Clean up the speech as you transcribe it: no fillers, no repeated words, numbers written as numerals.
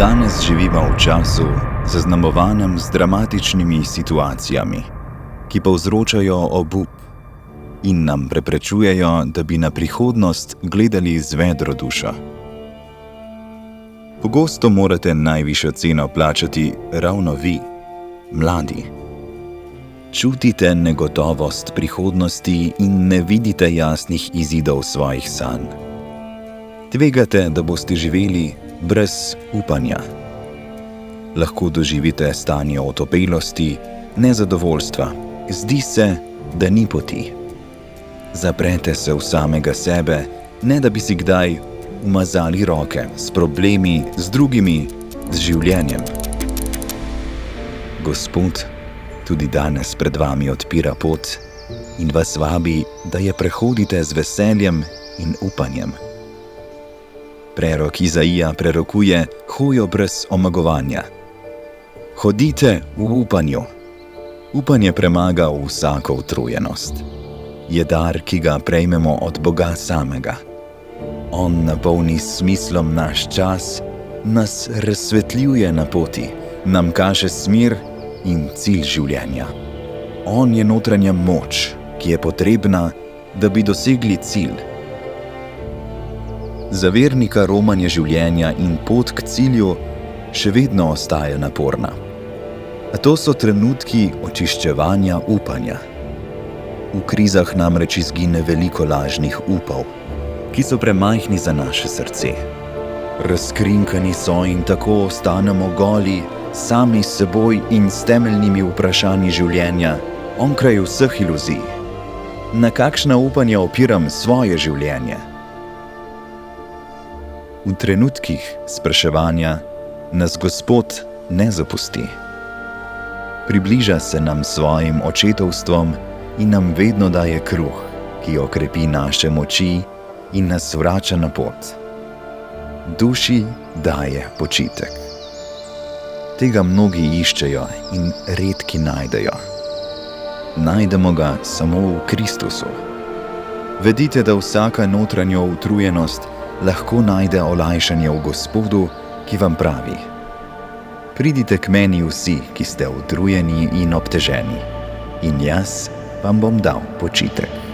Danes živimo v času, zaznamovanem z dramatičnimi situacijami, ki povzročajo obup in nam preprečujejo, da bi na prihodnost gledali z vedro dušo. Pogosto morate najvišjo ceno plačati ravno vi, mladi. Čutite negotovost prihodnosti in ne vidite jasnih izidov svojih sanj. Tvegate, da boste živeli brez upanja. Lahko doživite stanje otopelosti, nezadovoljstva. Zdi se, da ni poti. Zaprete se v samega sebe, ne da bi si kdaj umazali roke s problemi, z drugimi, z življenjem. Gospod tudi danes pred vami odpira pot in vas vabi, da je prehodite z veseljem in upanjem. Prerok Izaija prerokuje hojo brez omagovanja. Hodite v upanju. Upanje premaga vsako utrujenost. Je dar, ki ga prejmemo od Boga samega. On napolni s smislom naš čas, nas razsvetljuje na poti, nam kaže smer in cilj življenja. On je notranja moč, ki je potrebna, da bi dosegli cilj. Za vernika romanje življenja in pot k cilju še vedno ostaja naporna. A to so trenutki očiščevanja upanja. V krizah namreč izgine veliko lažnih upov, ki so premajhni za naše srce. Razkrinkani so in tako ostanemo goli, sami s seboj in s temeljnimi vprašanji življenja, onkraj vseh iluzij. Na kakšna upanja opiram svoje življenje? V trenutkih spraševanja nas Gospod ne zapusti. Približa se nam svojim očetovstvom in nam vedno daje kruh, ki okrepi naše moči in nas vrača na pot. Duši daje počitek. Tega mnogi iščejo in redki najdejo. Najdemo ga samo v Kristusu. Vedite, da vsaka notranja utrujenost lahko najde olajšanje v Gospodu, ki vam pravi: pridite k meni vsi, ki ste utrujeni in obteženi, in jaz vam bom dal počitek.